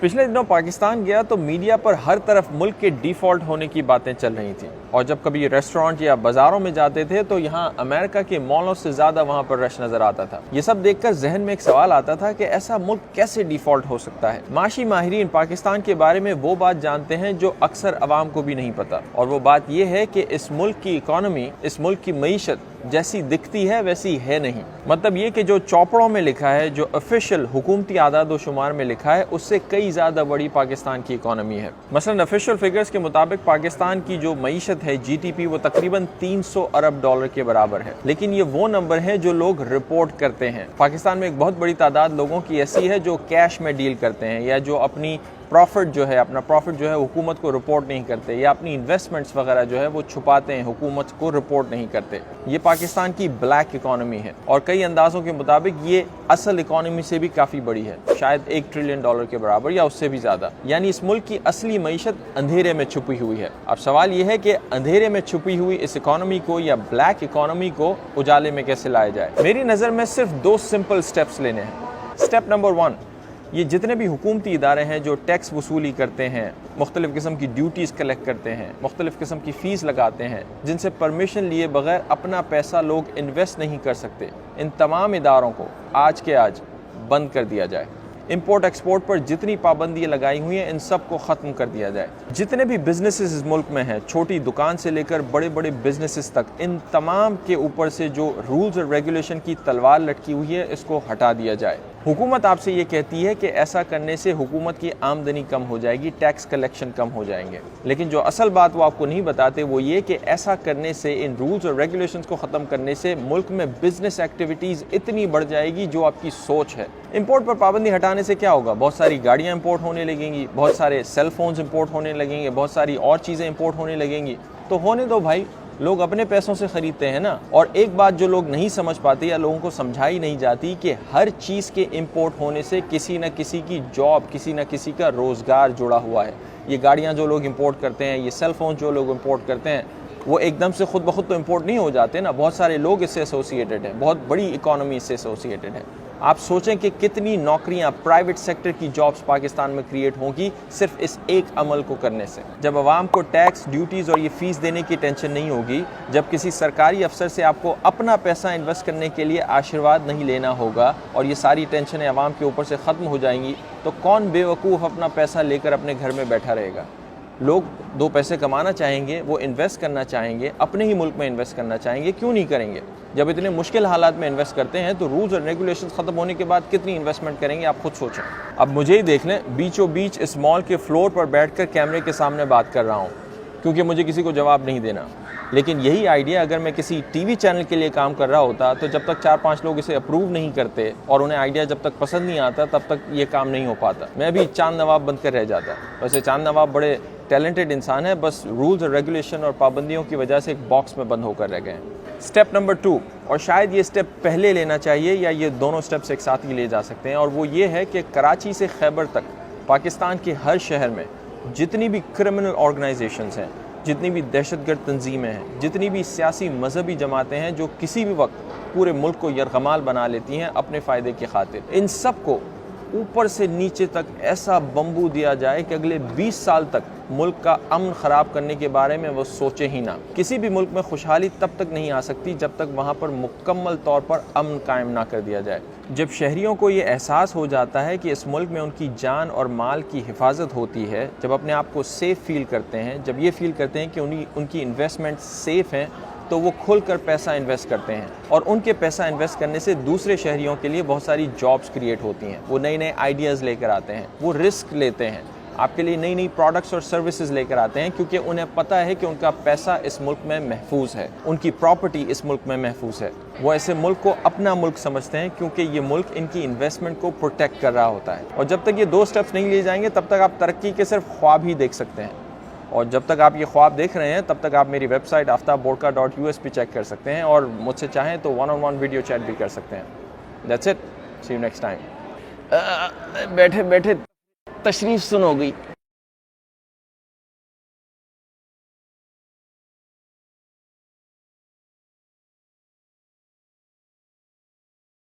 पिछले दिनों पाकिस्तान गया तो मीडिया पर हर तरफ मुल्क के डिफॉल्ट होने की बातें चल रही थी, और जब कभी रेस्टोरेंट या बाजारों में जाते थे तो यहाँ अमेरिका के मॉलों से ज्यादा वहाँ पर रश नजर आता था। ये सब देखकर जहन में एक सवाल आता था कि ऐसा मुल्क कैसे डिफॉल्ट हो सकता है। माशी माहिरीन पाकिस्तान के बारे में वो बात जानते हैं जो अक्सर अवाम को भी नहीं पता, और वो बात ये है कि इस मुल्क की इकोनॉमी, इस मुल्क की मईशत जैसी दिखती है वैसी है नहीं। मतलब ये कि जो चौपड़ों में लिखा है, जो ऑफिशियल हुकूमती आदाद व शुमार में लिखा है, उससे कई ज़्यादा बड़ी पाकिस्तान की इकोनॉमी है। मसलन ऑफिशियल फिगर्स के मुताबिक पाकिस्तान की जो मईशत है, जीडीपी, वो तकरीबन 300 अरब डॉलर के बराबर है। लेकिन ये वो नंबर है जो लोग रिपोर्ट करते हैं। पाकिस्तान में एक बहुत बड़ी तादाद लोगों की ऐसी है जो कैश में डील करते हैं, या जो अपनी अपना प्रॉफिट जो है हुकूमत को रिपोर्ट नहीं करते, या अपनी इन्वेस्टमेंट्स वगैरह जो है वो छुपाते हैं, हुकूमत को रिपोर्ट नहीं करते। ये पाकिस्तान की ब्लैक इकोनॉमी है, और कई अंदाजों के मुताबिक ये असल इकोनॉमी से भी काफ़ी बड़ी है, शायद $1 ट्रिलियन के बराबर या उससे भी ज़्यादा। यानी इस मुल्क की असली मईशत अंधेरे में छुपी हुई है। अब सवाल ये है कि अंधेरे में छुपी हुई इस इकोनॉमी को, या ब्लैक इकोनॉमी को, उजाले में कैसे लाया जाए। मेरी नज़र में सिर्फ 2 सिंपल स्टेप्स लेने हैं। स्टेप नंबर 1, ये जितने भी हुकूमती इदारे हैं जो टैक्स वसूली करते हैं, मुख्तलिफ़ किस्म की ड्यूटीज़ कलेक्ट करते हैं, मुख्तलिफ़ किस्म की फ़ीस लगाते हैं, जिनसे परमिशन लिए बगैर अपना पैसा लोग इन्वेस्ट नहीं कर सकते, इन तमाम इदारों को आज के आज बंद कर दिया जाए। इंपोर्ट एक्सपोर्ट पर जितनी पाबंदियाँ लगाई हुई हैं, इन सब को ख़त्म कर दिया जाए। जितने भी बिजनेसेस इस मुल्क में हैं, छोटी दुकान से लेकर बड़े बड़े बिजनेसेस तक, इन तमाम के ऊपर से जो रूल्स और रेगुलेशन की तलवार लटकी हुई है, इसको हटा दिया जाए। हुकूमत आपसे ये कहती है कि ऐसा करने से हुकूमत की आमदनी कम हो जाएगी, टैक्स कलेक्शन कम हो जाएंगे, लेकिन जो असल बात वो आपको नहीं बताते वो ये कि ऐसा करने से, इन रूल्स और रेगुलेशंस को ख़त्म करने से मुल्क में बिजनेस एक्टिविटीज़ इतनी बढ़ जाएगी जो आपकी सोच है। इंपोर्ट पर पाबंदी हटाने से क्या होगा? बहुत सारी गाड़ियाँ इंपोर्ट होने लगेंगी, बहुत सारे सेल फोन्स इंपोर्ट होने लगेंगे, बहुत सारी और चीज़ें इंपोर्ट होने लगेंगी। तो होने दो भाई, लोग अपने पैसों से खरीदते हैं ना। और एक बात जो लोग नहीं समझ पाते या लोगों को समझाई नहीं जाती कि हर चीज़ के इंपोर्ट होने से किसी न किसी की जॉब, किसी न किसी का रोज़गार जुड़ा हुआ है। ये गाड़ियाँ जो लोग इंपोर्ट करते हैं, ये सेल फोन जो लोग इंपोर्ट करते हैं, वो एकदम से खुद ब खुद तो इंपोर्ट नहीं हो जाते ना। बहुत सारे लोग इससे एसोसिएटेड हैं, बहुत बड़ी इकोनॉमी इससे एसोसिएटेड है। आप सोचें कि कितनी नौकरियां, प्राइवेट सेक्टर की जॉब्स पाकिस्तान में क्रिएट होंगी सिर्फ इस एक अमल को करने से। जब आवाम को टैक्स, ड्यूटीज़ और ये फ़ीस देने की टेंशन नहीं होगी, जब किसी सरकारी अफसर से आपको अपना पैसा इन्वेस्ट करने के लिए आशीर्वाद नहीं लेना होगा, और ये सारी टेंशनें आवाम के ऊपर से ख़त्म हो जाएंगी, तो कौन बेवकूफ़ अपना पैसा लेकर अपने घर में बैठा रहेगा? लोग 2 पैसे कमाना चाहेंगे, वो इन्वेस्ट करना चाहेंगे, अपने ही मुल्क में इन्वेस्ट करना चाहेंगे, क्यों नहीं करेंगे? जब इतने मुश्किल हालात में इन्वेस्ट करते हैं तो रूल्स और रेगुलेशंस ख़त्म होने के बाद कितनी इन्वेस्टमेंट करेंगे, आप खुद सोचें। अब मुझे ही देख लें, बीचों बीच इस मॉल के फ्लोर पर बैठकर कैमरे के सामने बात कर रहा हूँ, क्योंकि मुझे किसी को जवाब नहीं देना। लेकिन यही आइडिया अगर मैं किसी टीवी चैनल के लिए काम कर रहा होता, तो जब तक 4-5 लोग इसे अप्रूव नहीं करते और उन्हें आइडिया जब तक पसंद नहीं आता, तब तक ये काम नहीं हो पाता। मैं भी चांद नवाब बनकर रह जाता। वैसे चांद नवाब बड़े टैलेंटेड इंसान है, बस रूल्स और रेगुलेशन और पाबंदियों की वजह से एक बॉक्स में बंद होकर रह गए हैं। स्टेप नंबर 2, और शायद ये स्टेप पहले लेना चाहिए, या ये दोनों स्टेप्स एक साथ ही लिए जा सकते हैं, और वो ये है कि कराची से खैबर तक पाकिस्तान के हर शहर में जितनी भी क्रिमिनल ऑर्गेनाइजेशंस हैं, जितनी भी दहशतगर्द तंजीमें हैं, जितनी भी सियासी मजहबी जमातें हैं जो किसी भी वक्त पूरे मुल्क को यरगमाल बना लेती हैं अपने फ़ायदे की खातिर, इन सब को ऊपर से नीचे तक ऐसा बम्बू दिया जाए कि अगले 20 साल तक मुल्क का अमन ख़राब करने के बारे में वो सोचे ही ना। किसी भी मुल्क में खुशहाली तब तक नहीं आ सकती जब तक वहाँ पर मुकम्मल तौर पर अमन कायम ना कर दिया जाए। जब शहरियों को ये एहसास हो जाता है कि इस मुल्क में उनकी जान और माल की हिफाजत होती है, जब अपने आप को सेफ़ फील करते हैं, जब ये फील करते हैं कि उनकी इन्वेस्टमेंट सेफ़ हैं, तो वो खुल कर पैसा इन्वेस्ट करते हैं, और उनके पैसा इन्वेस्ट करने से दूसरे शहरियों के लिए बहुत सारी जॉब्स क्रिएट होती हैं। वो नए नए आइडियाज़ लेकर आते हैं, वो रिस्क लेते हैं, आपके लिए नई नई प्रोडक्ट्स और सर्विसेज लेकर आते हैं, क्योंकि उन्हें पता है कि उनका पैसा इस मुल्क में महफूज है, उनकी प्रॉपर्टी इस मुल्क में महफूज है। वो ऐसे मुल्क को अपना मुल्क समझते हैं, क्योंकि ये मुल्क इनकी इन्वेस्टमेंट को प्रोटेक्ट कर रहा होता है। और जब तक ये 2 स्टेप्स नहीं लिए जाएंगे, तब तक आप तरक्की के सिर्फ ख्वाब ही देख सकते हैं। और जब तक आप ये ख्वाब देख रहे हैं, तब तक आप मेरी वेबसाइट aftabborka.us पे चेक कर सकते हैं, और मुझसे चाहें तो 1-on-1 वीडियो चैट भी कर सकते हैं। That's it. See you next time. बैठे बैठे तशरीफ सुन हो गई।